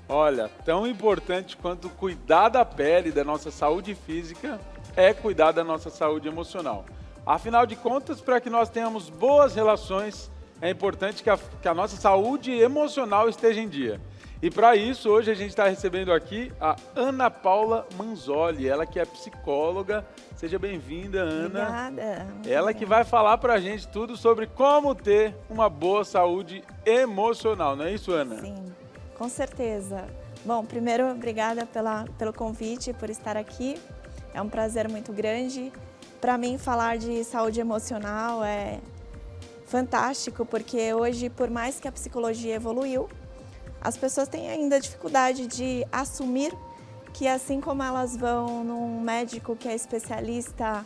Olha, tão importante quanto cuidar da pele, da nossa saúde física, é cuidar da nossa saúde emocional. Afinal de contas, para que nós tenhamos boas relações, é importante que a nossa saúde emocional esteja em dia. E para isso, hoje a gente está recebendo aqui a Ana Paula Manzoli, ela que é psicóloga. Seja bem-vinda, Ana. Obrigada. Muito Ela que obrigada. vai falar para a gente tudo sobre como ter uma boa saúde emocional, não é isso, Ana? Sim, com certeza. Bom, primeiro, obrigada pelo convite, por estar aqui. É um prazer muito grande. Para mim, falar de saúde emocional é fantástico, porque hoje, por mais que a psicologia evoluiu, as pessoas têm ainda dificuldade de assumir que, assim como elas vão num médico que é especialista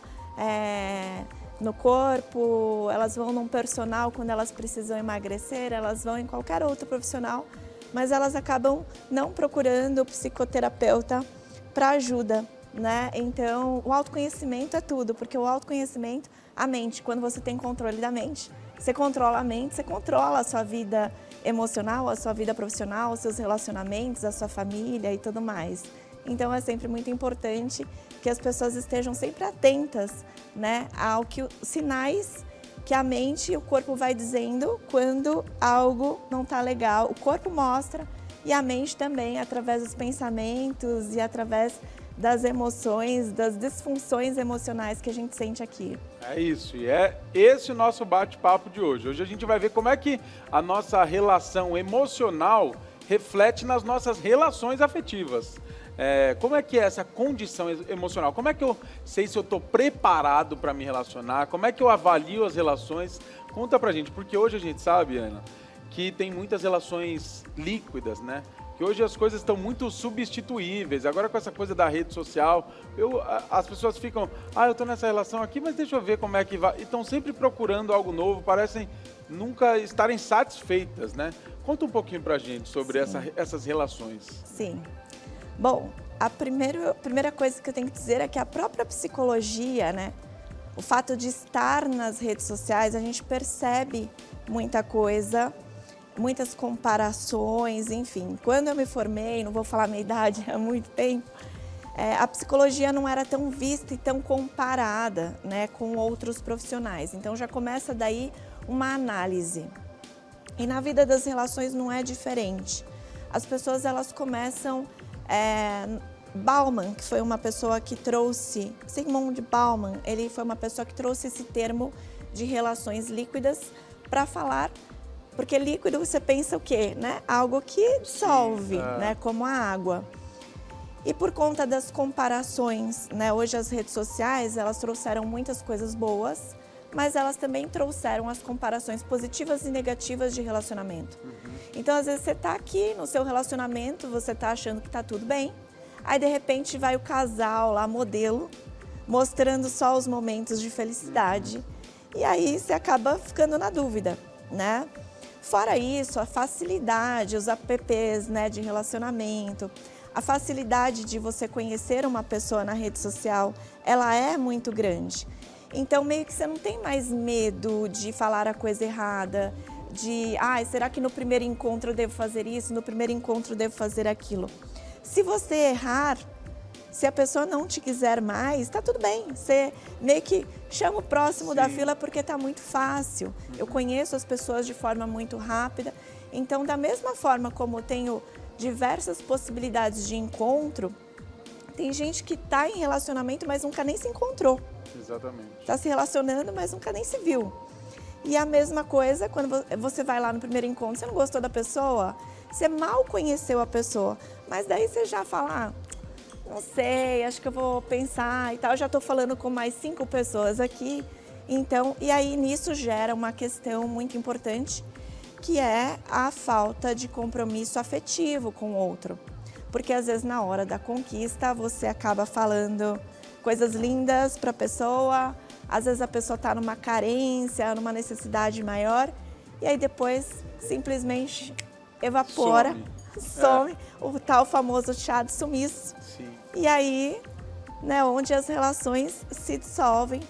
no corpo, elas vão num personal quando elas precisam emagrecer, elas vão em qualquer outro profissional, mas elas acabam não procurando o psicoterapeuta para ajuda, né? Então, o autoconhecimento é tudo, porque o autoconhecimento, a mente, quando você tem controle da mente, você controla a mente, você controla a sua vida emocional, a sua vida profissional, os seus relacionamentos, a sua família e tudo mais. Então, é sempre muito importante que as pessoas estejam sempre atentas, né, ao que sinais que a mente e o corpo vai dizendo quando algo não está legal. O corpo mostra e a mente também, através dos pensamentos e através das emoções, das disfunções emocionais que a gente sente aqui. É isso, e é esse o nosso bate-papo de hoje. Hoje a gente vai ver como é que a nossa relação emocional reflete nas nossas relações afetivas. Como é que é essa condição emocional? Como é que eu sei se eu estou preparado para me relacionar? Como é que eu avalio as relações? Conta pra gente, porque hoje a gente sabe, Ana, que tem muitas relações líquidas, né? Que hoje as coisas estão muito substituíveis. Agora com essa coisa da rede social, as pessoas ficam, eu estou nessa relação aqui, mas deixa eu ver como é que vai. E estão sempre procurando algo novo, parecem nunca estarem satisfeitas, né? Conta um pouquinho pra gente sobre essas relações. Sim. Bom, a primeira coisa que eu tenho que dizer é que a própria psicologia, né? O fato de estar nas redes sociais, a gente percebe muita coisa, muitas comparações, enfim. Quando eu me formei, não vou falar a minha idade, há muito tempo, a psicologia não era tão vista e tão comparada, né, com outros profissionais. Então já começa daí uma análise. E na vida das relações não é diferente. As pessoas elas começam... Bauman, que foi uma pessoa que trouxe, Zygmunt Bauman, ele foi uma pessoa que trouxe esse termo de relações líquidas para falar, porque líquido você pensa o quê, né? Algo que dissolve, né? Como a água. E por conta das comparações, né? Hoje as redes sociais, elas trouxeram muitas coisas boas, mas elas também trouxeram as comparações positivas e negativas de relacionamento. Então, às vezes, você está aqui no seu relacionamento, você está achando que está tudo bem, aí, de repente, vai o casal lá, modelo, mostrando só os momentos de felicidade, e aí você acaba ficando na dúvida, né? Fora isso, a facilidade, os apps, né, de relacionamento, a facilidade de você conhecer uma pessoa na rede social, ela é muito grande. Então, meio que você não tem mais medo de falar a coisa errada, de, será que no primeiro encontro eu devo fazer isso, no primeiro encontro eu devo fazer aquilo. Se você errar, se a pessoa não te quiser mais, tá tudo bem. Você meio que chama o próximo da fila porque tá muito fácil. Eu conheço as pessoas de forma muito rápida. Então, da mesma forma como eu tenho diversas possibilidades de encontro, tem gente que tá em relacionamento, mas nunca nem se encontrou. Exatamente. Está se relacionando, mas nunca nem se viu. E a mesma coisa, quando você vai lá no primeiro encontro, você não gostou da pessoa, você mal conheceu a pessoa, mas daí você já fala, não sei, acho que eu vou pensar e tal, já estou falando com mais 5 pessoas aqui. Então, e aí nisso gera uma questão muito importante, que é a falta de compromisso afetivo com o outro. Porque às vezes na hora da conquista você acaba falando coisas lindas para a pessoa, às vezes a pessoa está numa carência, numa necessidade maior, e aí depois simplesmente evapora, some o tal famoso chá de sumiço. Sim. E aí, né, onde as relações se dissolvem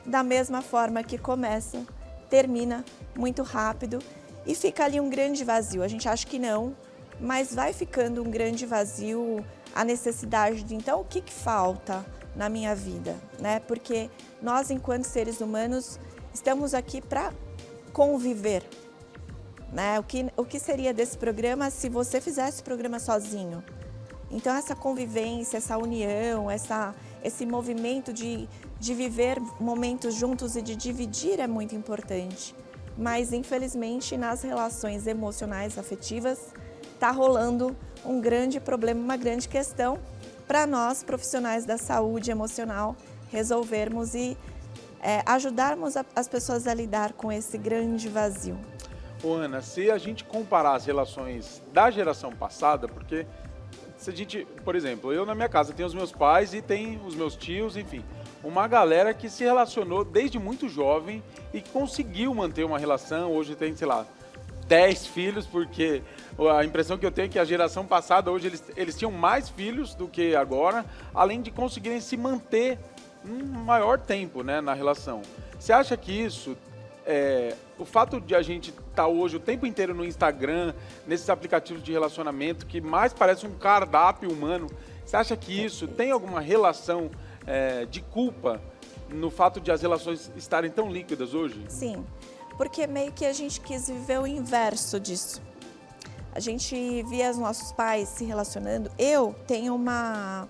da mesma forma que começa, termina muito rápido e fica ali um grande vazio. A gente acha que não, mas vai ficando um grande vazio, a necessidade de, então, o que falta na minha vida, né? Porque nós, enquanto seres humanos, estamos aqui para conviver, né? O que seria desse programa se você fizesse o programa sozinho? Então, essa convivência, essa união, esse movimento de viver momentos juntos e de dividir é muito importante. Mas, infelizmente, nas relações emocionais, afetivas, está rolando um grande problema, uma grande questão para nós, profissionais da saúde emocional, resolvermos e ajudarmos as pessoas a lidar com esse grande vazio. Ô, Ana, se a gente comparar as relações da geração passada, porque se a gente, por exemplo, eu na minha casa tenho os meus pais e tem os meus tios, enfim, uma galera que se relacionou desde muito jovem e conseguiu manter uma relação, hoje tem, sei lá, 10 filhos, porque a impressão que eu tenho é que a geração passada, hoje eles tinham mais filhos do que agora, além de conseguirem se manter um maior tempo, né, na relação. Você acha que isso, o fato de a gente estar hoje o tempo inteiro no Instagram, nesses aplicativos de relacionamento, que mais parece um cardápio humano, você acha que isso tem alguma relação de culpa no fato de as relações estarem tão líquidas hoje? Sim, porque meio que a gente quis viver o inverso disso. A gente via os nossos pais se relacionando. Eu tenho uma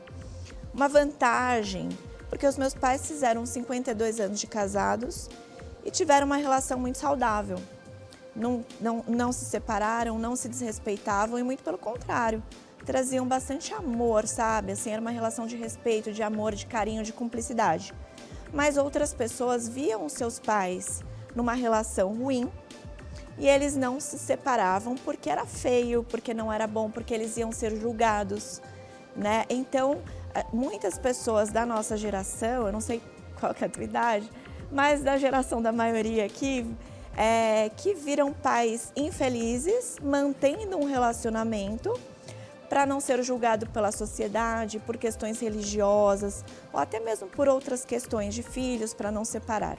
vantagem, porque os meus pais fizeram 52 anos de casados e tiveram uma relação muito saudável. Não se separaram, não se desrespeitavam e muito pelo contrário, traziam bastante amor, sabe? Assim, era uma relação de respeito, de amor, de carinho, de cumplicidade. Mas outras pessoas viam os seus pais numa relação ruim e eles não se separavam porque era feio, porque não era bom, porque eles iam ser julgados, né? Então, muitas pessoas da nossa geração, eu não sei qual que é a tua idade, mas da geração da maioria aqui, que viram pais infelizes, mantendo um relacionamento para não ser julgado pela sociedade, por questões religiosas, ou até mesmo por outras questões de filhos, para não separar.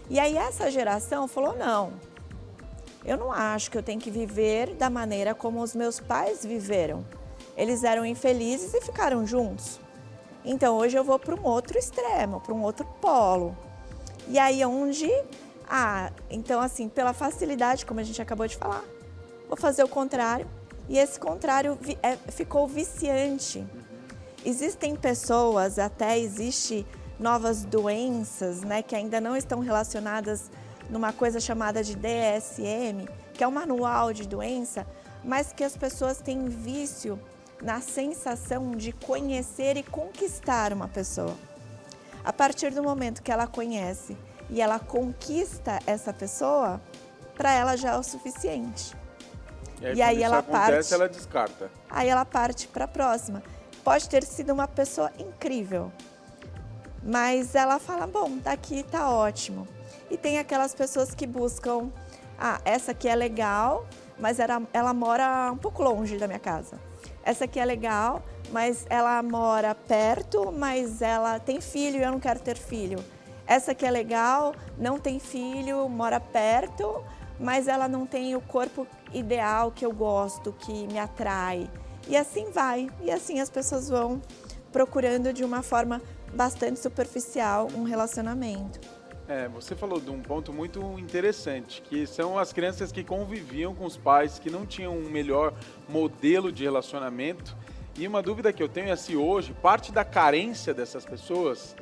E aí essa geração falou, não, eu não acho que eu tenho que viver da maneira como os meus pais viveram. Eles eram infelizes e ficaram juntos. Então hoje eu vou para um outro extremo, para um outro polo. E aí onde, então assim, pela facilidade, como a gente acabou de falar, vou fazer o contrário. E esse contrário ficou viciante. Existem pessoas, até existe novas doenças, né, que ainda não estão relacionadas numa coisa chamada de DSM, que é um manual de doença, mas que as pessoas têm vício na sensação de conhecer e conquistar uma pessoa. A partir do momento que ela conhece e ela conquista essa pessoa, para ela já é o suficiente. E aí ela acontece, ela descarta. Aí ela parte para a próxima. Pode ter sido uma pessoa incrível, mas ela fala, bom, daqui tá ótimo. E tem aquelas pessoas que buscam, essa aqui é legal, mas ela mora um pouco longe da minha casa. Essa aqui é legal, mas ela mora perto, mas ela tem filho e eu não quero ter filho. Essa aqui é legal, não tem filho, mora perto, mas ela não tem o corpo ideal que eu gosto, que me atrai. E assim vai. E assim as pessoas vão procurando de uma forma bastante superficial um relacionamento. Você falou de um ponto muito interessante, que são as crianças que conviviam com os pais, que não tinham um melhor modelo de relacionamento. E uma dúvida que eu tenho é se hoje parte da carência dessas pessoas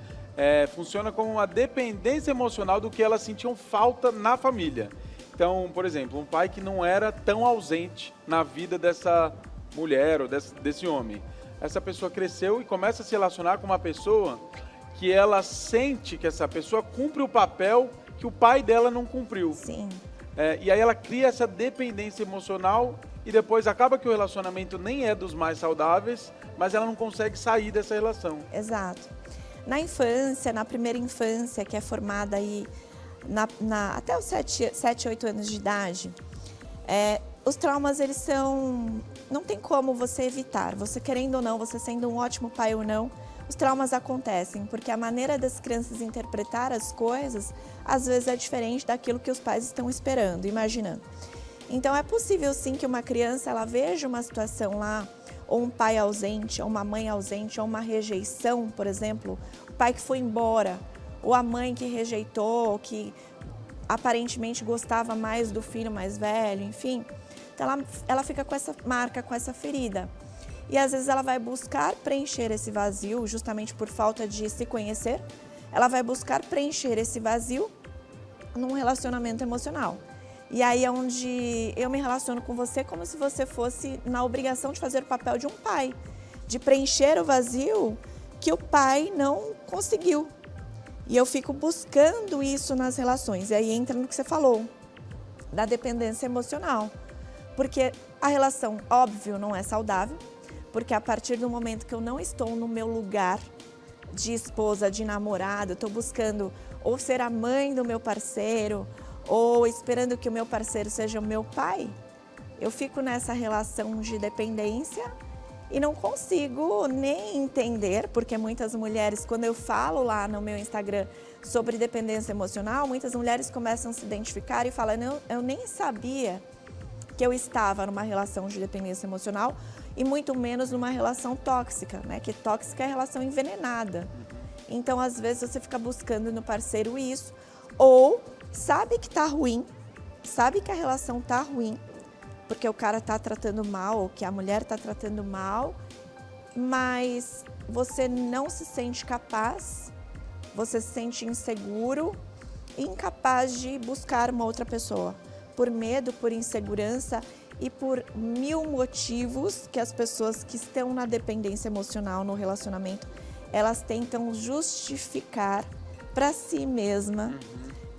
funciona como uma dependência emocional do que elas sentiam falta na família. Então, por exemplo, um pai que não era tão ausente na vida dessa mulher ou desse homem. Essa pessoa cresceu e começa a se relacionar com uma pessoa que ela sente que essa pessoa cumpre o papel que o pai dela não cumpriu. Sim. E aí ela cria essa dependência emocional e depois acaba que o relacionamento nem é dos mais saudáveis, mas ela não consegue sair dessa relação. Exato. Na infância, na primeira infância, que é formada aí até os 7, 8 anos de idade, os traumas, eles são... Não tem como você evitar. Você querendo ou não, você sendo um ótimo pai ou não, os traumas acontecem, porque a maneira das crianças interpretar as coisas, às vezes é diferente daquilo que os pais estão esperando, imaginando. Então é possível sim que uma criança ela veja uma situação lá, ou um pai ausente, ou uma mãe ausente, ou uma rejeição, por exemplo, o pai que foi embora, ou a mãe que rejeitou, que aparentemente gostava mais do filho mais velho, enfim. Então ela fica com essa marca, com essa ferida. E às vezes ela vai buscar preencher esse vazio, justamente por falta de se conhecer, ela vai buscar preencher esse vazio num relacionamento emocional. E aí é onde eu me relaciono com você como se você fosse na obrigação de fazer o papel de um pai, de preencher o vazio que o pai não conseguiu. E eu fico buscando isso nas relações. E aí entra no que você falou, da dependência emocional. Porque a relação, óbvio, não é saudável, porque a partir do momento que eu não estou no meu lugar de esposa, de namorada, eu estou buscando ou ser a mãe do meu parceiro, ou esperando que o meu parceiro seja o meu pai, eu fico nessa relação de dependência e não consigo nem entender, porque muitas mulheres, quando eu falo lá no meu Instagram sobre dependência emocional, muitas mulheres começam a se identificar e falam, eu nem sabia que eu estava numa relação de dependência emocional e muito menos numa relação tóxica, né? Que tóxica é relação envenenada. Então, às vezes, você fica buscando no parceiro isso, ou sabe que tá ruim, sabe que a relação tá ruim, porque o cara tá tratando mal, ou que a mulher tá tratando mal, mas você não se sente capaz, você se sente inseguro e incapaz de buscar uma outra pessoa. Por medo, por insegurança e por mil motivos que as pessoas que estão na dependência emocional, no relacionamento, elas tentam justificar para si mesma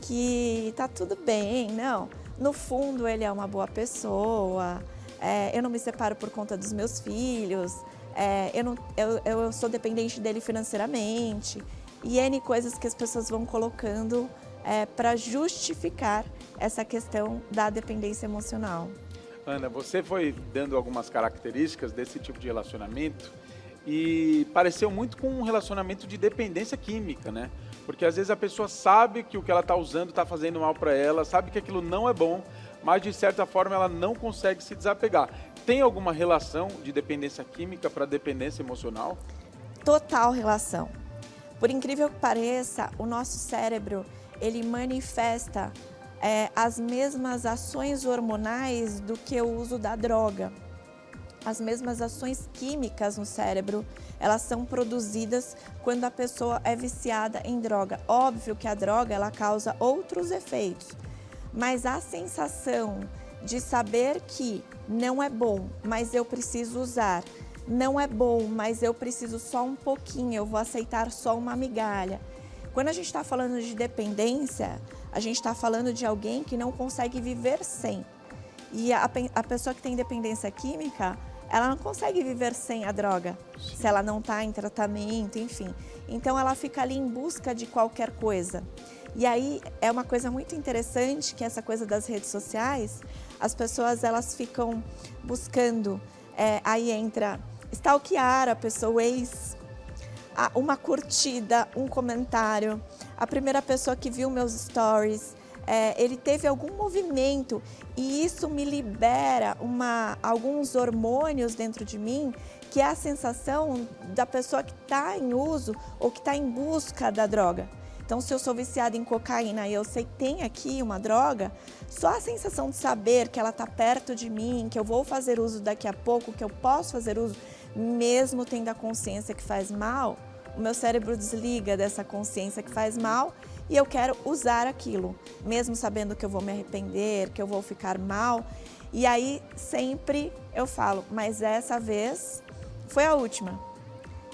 que tá tudo bem, não. No fundo, ele é uma boa pessoa, eu não me separo por conta dos meus filhos, eu sou dependente dele financeiramente, e N coisas que as pessoas vão colocando para justificar essa questão da dependência emocional. Ana, você foi dando algumas características desse tipo de relacionamento e pareceu muito com um relacionamento de dependência química, né? Porque às vezes a pessoa sabe que o que ela está usando está fazendo mal para ela, sabe que aquilo não é bom, mas de certa forma ela não consegue se desapegar. Tem alguma relação de dependência química para dependência emocional? Total relação. Por incrível que pareça, o nosso cérebro, ele manifesta as mesmas ações hormonais do que o uso da droga. As mesmas ações químicas no cérebro, elas são produzidas quando a pessoa é viciada em droga. Óbvio que a droga, ela causa outros efeitos, mas a sensação de saber que não é bom, mas eu preciso usar, não é bom, mas eu preciso só um pouquinho, eu vou aceitar só uma migalha. Quando a gente está falando de dependência, a gente está falando de alguém que não consegue viver sem. E a pessoa que tem dependência química, ela não consegue viver sem a droga, se ela não está em tratamento, enfim. Então, ela fica ali em busca de qualquer coisa. E aí, é uma coisa muito interessante, que essa coisa das redes sociais, as pessoas, elas ficam buscando, aí entra stalkear a pessoa, uma curtida, um comentário, a primeira pessoa que viu meus stories, ele teve algum movimento e isso me libera alguns hormônios dentro de mim, que é a sensação da pessoa que está em uso ou que está em busca da droga. Então, se eu sou viciada em cocaína e eu sei que tem aqui uma droga, só a sensação de saber que ela está perto de mim, que eu vou fazer uso daqui a pouco, que eu posso fazer uso, mesmo tendo a consciência que faz mal, o meu cérebro desliga dessa consciência que faz mal e eu quero usar aquilo, mesmo sabendo que eu vou me arrepender, que eu vou ficar mal. E aí sempre eu falo, mas essa vez foi a última.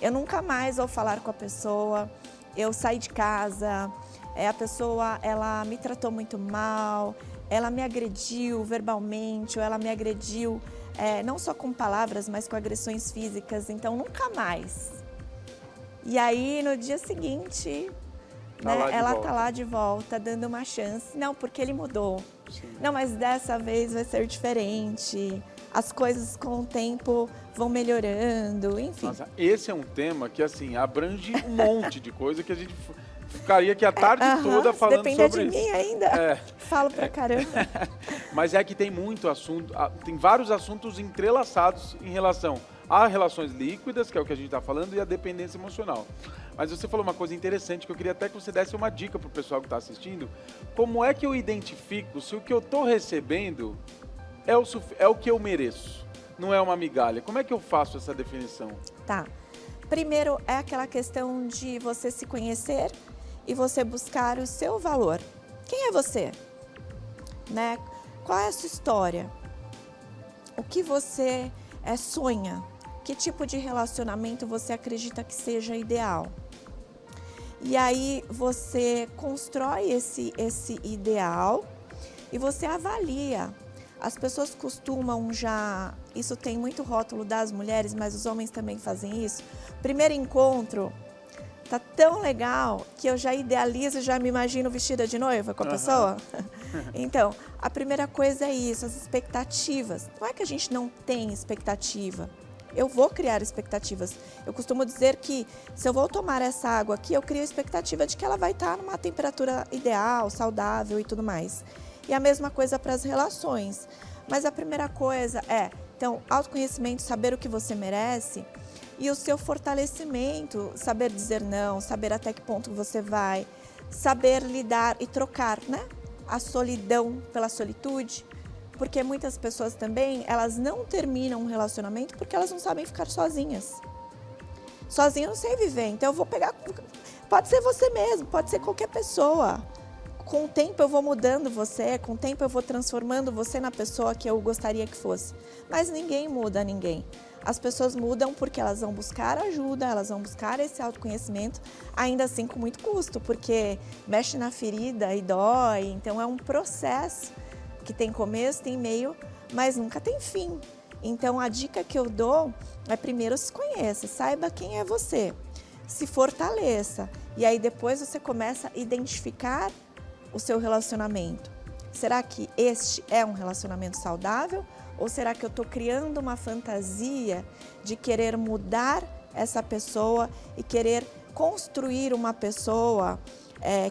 Eu nunca mais vou falar com a pessoa, eu saí de casa, a pessoa ela me tratou muito mal, ela me agrediu verbalmente, ou ela me agrediu não só com palavras, mas com agressões físicas, então nunca mais. E aí no dia seguinte, ela tá lá de volta, dando uma chance. Não, porque ele mudou. Sim. Não, mas dessa vez vai ser diferente. As coisas com o tempo vão melhorando, enfim. Nossa, esse é um tema que assim abrange um monte de coisa que a gente ficaria aqui a tarde toda falando depender sobre de isso. mim ainda. Falo pra caramba. Mas é que tem muito assunto, tem vários assuntos entrelaçados em relação a relações líquidas, que é o que a gente está falando, e a dependência emocional. Mas você falou uma coisa interessante que eu queria até que você desse uma dica para o pessoal que está assistindo. Como é que eu identifico se o que eu estou recebendo é o que eu mereço? Não é uma migalha. Como é que eu faço essa definição? Tá. Primeiro é aquela questão de você se conhecer e você buscar o seu valor. Quem é você? Né? Qual é a sua história? O que você sonha? Que tipo de relacionamento você acredita que seja ideal? E aí você constrói esse ideal e você avalia. As pessoas costumam já... Isso tem muito rótulo das mulheres, mas os homens também fazem isso. Primeiro encontro, tá tão legal que eu já idealizo, já me imagino vestida de noiva com a pessoa. Então, a primeira coisa é isso, as expectativas. Não é que a gente não tem expectativa. Eu vou criar expectativas. Eu costumo dizer que se eu vou tomar essa água aqui, eu crio a expectativa de que ela vai estar numa temperatura ideal, saudável e tudo mais. E a mesma coisa para as relações. Mas a primeira coisa então, autoconhecimento, saber o que você merece e o seu fortalecimento, saber dizer não, saber até que ponto você vai, saber lidar e trocar, né? A solidão pela solitude. Porque muitas pessoas também, elas não terminam um relacionamento porque elas não sabem ficar sozinhas. Sozinha eu não sei viver, então eu vou pegar... Pode ser você mesmo, pode ser qualquer pessoa. Com o tempo eu vou mudando você, com o tempo eu vou transformando você na pessoa que eu gostaria que fosse. Mas ninguém muda ninguém. As pessoas mudam porque elas vão buscar ajuda, elas vão buscar esse autoconhecimento, ainda assim com muito custo, porque mexe na ferida e dói, então é um processo que tem começo, tem meio, mas nunca tem fim. Então a dica que eu dou é primeiro se conheça, saiba quem é você, se fortaleça e aí depois você começa a identificar o seu relacionamento. Será que este é um relacionamento saudável ou será que eu estou criando uma fantasia de querer mudar essa pessoa e querer construir uma pessoa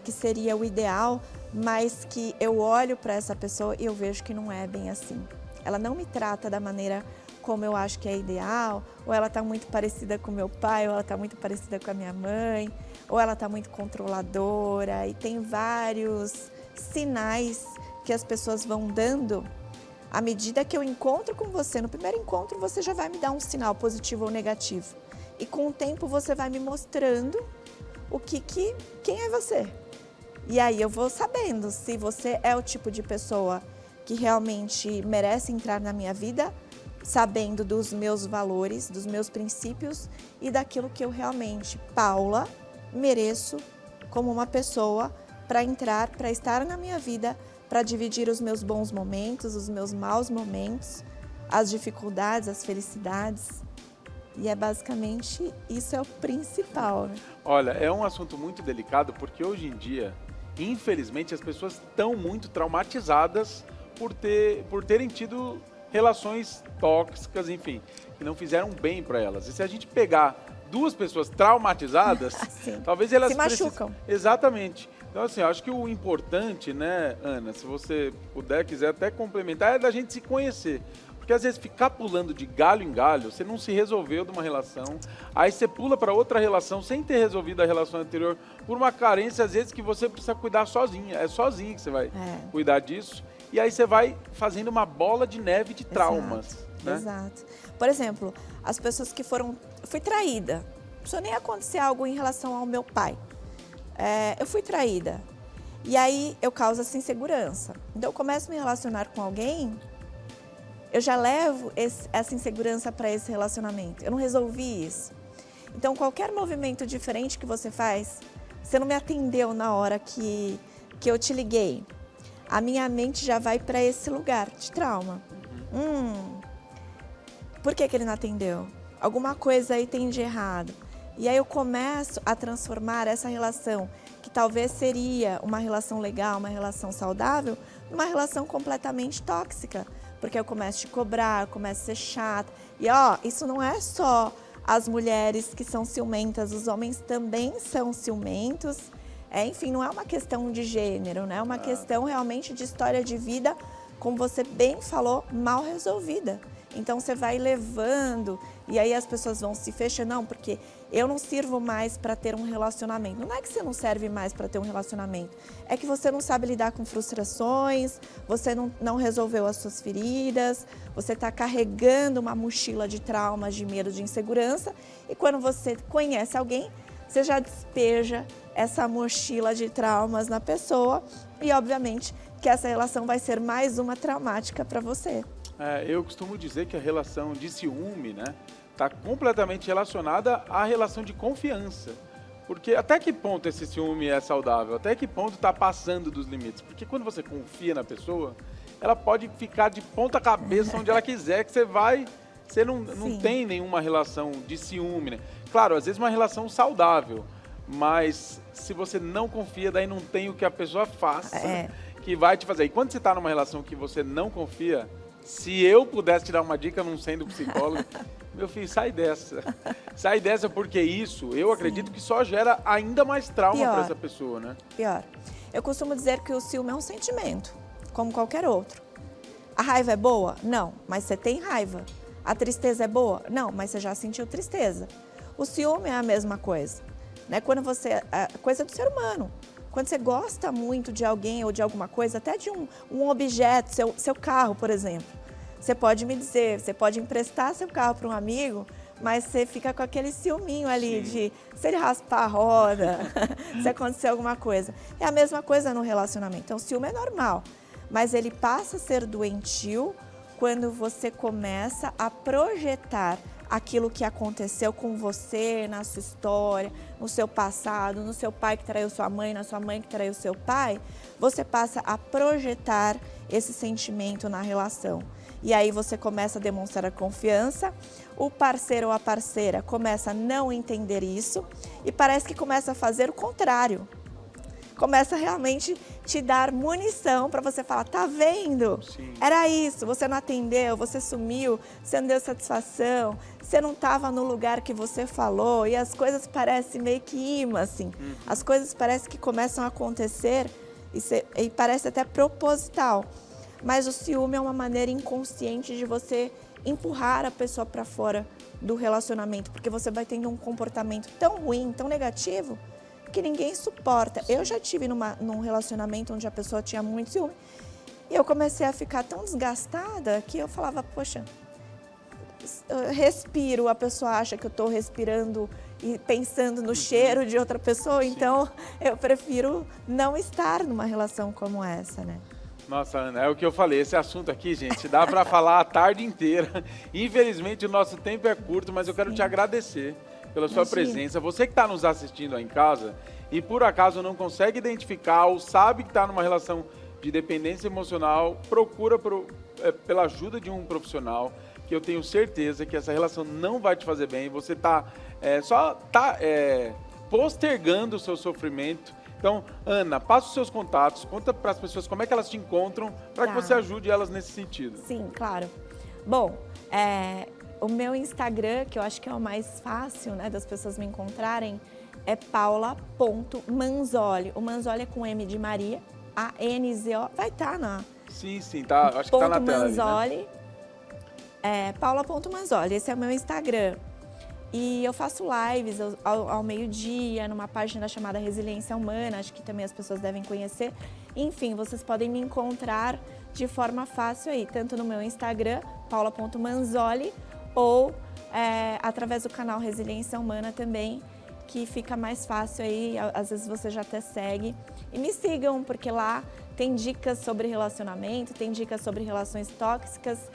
que seria o ideal, mas que eu olho para essa pessoa e eu vejo que não é bem assim. Ela não me trata da maneira como eu acho que é ideal, ou ela está muito parecida com meu pai, ou ela está muito parecida com a minha mãe, ou ela está muito controladora, e tem vários sinais que as pessoas vão dando à medida que eu encontro com você. No primeiro encontro você já vai me dar um sinal positivo ou negativo, e com o tempo você vai me mostrando quem é você. E aí eu vou sabendo se você é o tipo de pessoa que realmente merece entrar na minha vida, sabendo dos meus valores, dos meus princípios e daquilo que eu realmente, Paula, mereço como uma pessoa para entrar, para estar na minha vida, para dividir os meus bons momentos, os meus maus momentos, as dificuldades, as felicidades. E é basicamente isso é o principal. Né? Olha, é um assunto muito delicado porque hoje em dia, infelizmente, as pessoas estão muito traumatizadas por terem tido relações tóxicas, enfim, que não fizeram bem para elas. E se a gente pegar duas pessoas traumatizadas, talvez elas se machucam. Exatamente. Então, assim, eu acho que o importante, né, Ana, se você puder, quiser até complementar, é da gente se conhecer. Porque às vezes ficar pulando de galho em galho, você não se resolveu de uma relação, aí você pula para outra relação sem ter resolvido a relação anterior por uma carência, às vezes, que você precisa cuidar sozinha. É sozinha que você vai cuidar disso. E aí você vai fazendo uma bola de neve de traumas. Exato, né? Exato. Por exemplo, as pessoas que foram... Fui traída. Não precisou nem acontecer algo em relação ao meu pai. Eu fui traída. E aí eu causo essa insegurança. Então eu começo a me relacionar com alguém, eu já levo essa insegurança para esse relacionamento. Eu não resolvi isso. Então qualquer movimento diferente que você faz, você não me atendeu na hora que eu te liguei. A minha mente já vai para esse lugar de trauma. Por que ele não atendeu? Alguma coisa aí tem de errado. E aí eu começo a transformar essa relação, que talvez seria uma relação legal, uma relação saudável, numa relação completamente tóxica. Porque eu começo a te cobrar, eu começo a ser chata. E isso não é só as mulheres que são ciumentas, os homens também são ciumentos. Enfim, não é uma questão de gênero, né? É uma questão realmente de história de vida, como você bem falou, mal resolvida. Então você vai levando e aí as pessoas vão se fechando, não, porque eu não sirvo mais para ter um relacionamento. Não é que você não serve mais para ter um relacionamento, é que você não sabe lidar com frustrações, você não resolveu as suas feridas, você está carregando uma mochila de traumas, de medo, de insegurança, e quando você conhece alguém, você já despeja essa mochila de traumas na pessoa e, obviamente, que essa relação vai ser mais uma traumática para você. Eu costumo dizer que a relação de ciúme, né, está completamente relacionada à relação de confiança. Porque até que ponto esse ciúme é saudável? Até que ponto está passando dos limites? Porque quando você confia na pessoa, ela pode ficar de ponta cabeça onde ela quiser, que você não tem nenhuma relação de ciúme, né? Claro, às vezes uma relação saudável, mas se você não confia, daí não tem o que a pessoa faça que vai te fazer. E quando você está numa relação que você não confia, se eu pudesse te dar uma dica, não sendo psicólogo, meu filho, sai dessa. Sai dessa, porque isso, eu acredito que só gera ainda mais trauma para essa pessoa, né? Pior. Eu costumo dizer que o ciúme é um sentimento, como qualquer outro. A raiva é boa? Não, mas você tem raiva. A tristeza é boa? Não, mas você já sentiu tristeza. O ciúme é a mesma coisa, né? Quando você, coisa do ser humano. Quando você gosta muito de alguém ou de alguma coisa, até de um objeto, seu carro, por exemplo. Você pode me dizer, você pode emprestar seu carro para um amigo, mas você fica com aquele ciúminho ali de se ele raspar a roda, se acontecer alguma coisa. É a mesma coisa no relacionamento. Então, o ciúme é normal, mas ele passa a ser doentio quando você começa a projetar aquilo que aconteceu com você, na sua história, no seu passado, no seu pai que traiu sua mãe, na sua mãe que traiu seu pai, você passa a projetar esse sentimento na relação. E aí você começa a demonstrar a confiança, o parceiro ou a parceira começa a não entender isso e parece que começa a fazer o contrário. Começa a realmente te dar munição para você falar, tá vendo? Sim. Era isso, você não atendeu, você sumiu, você não deu satisfação, você não estava no lugar que você falou e as coisas parecem meio que imã, assim. As coisas parecem que começam a acontecer e parece até proposital. Mas o ciúme é uma maneira inconsciente de você empurrar a pessoa para fora do relacionamento, porque você vai tendo um comportamento tão ruim, tão negativo, que ninguém suporta. Eu já tive num relacionamento onde a pessoa tinha muito ciúme e eu comecei a ficar tão desgastada que eu falava, poxa, eu respiro, a pessoa acha que eu estou respirando e pensando no cheiro de outra pessoa, então eu prefiro não estar numa relação como essa, né? Nossa, Ana, é o que eu falei, esse assunto aqui, gente, dá para falar a tarde inteira. Infelizmente o nosso tempo é curto, mas eu quero te agradecer pela sua presença. Você que está nos assistindo aí em casa e por acaso não consegue identificar ou sabe que está numa relação de dependência emocional, procura pela ajuda de um profissional, que eu tenho certeza que essa relação não vai te fazer bem. Você só está postergando o seu sofrimento. Então, Ana, passa os seus contatos, conta para as pessoas como é que elas te encontram, para que você ajude elas nesse sentido. Sim, claro. Bom, o meu Instagram, que eu acho que é o mais fácil, né, das pessoas me encontrarem, é paula.manzoli. O Manzoli é com M de Maria, A-N-Z-O, vai estar na... Sim, tá, acho que está na tela Manzoli, né? paula.manzoli, esse é o meu Instagram. E eu faço lives ao meio-dia, numa página chamada Resiliência Humana, acho que também as pessoas devem conhecer. Enfim, vocês podem me encontrar de forma fácil aí, tanto no meu Instagram, paula.manzoli, ou através do canal Resiliência Humana também, que fica mais fácil aí, às vezes você já até segue. E me sigam, porque lá tem dicas sobre relacionamento, tem dicas sobre relações tóxicas,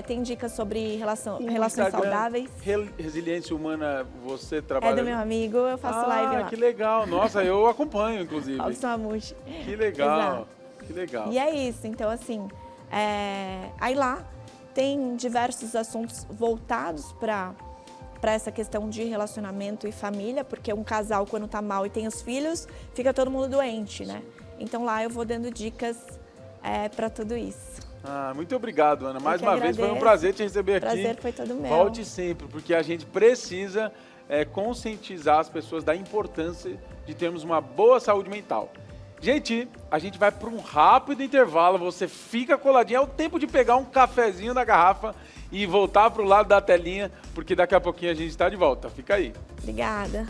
tem dicas sobre relações saudáveis. Resiliência Humana, você trabalha... É do meu amigo, eu faço live lá. Que legal. Nossa, eu acompanho, inclusive. Robson Amushi. Que legal. Exato. Que legal. E é isso. Então, assim, aí lá tem diversos assuntos voltados para essa questão de relacionamento e família, porque um casal, quando tá mal e tem os filhos, fica todo mundo doente, né? Então lá eu vou dando dicas para tudo isso. Muito obrigado, Ana. Mais uma vez, foi um prazer te receber aqui. O prazer foi todo meu. Volte sempre, porque a gente precisa conscientizar as pessoas da importância de termos uma boa saúde mental. Gente, a gente vai para um rápido intervalo, você fica coladinho, é o tempo de pegar um cafezinho na garrafa e voltar para o lado da telinha, porque daqui a pouquinho a gente está de volta. Fica aí. Obrigada.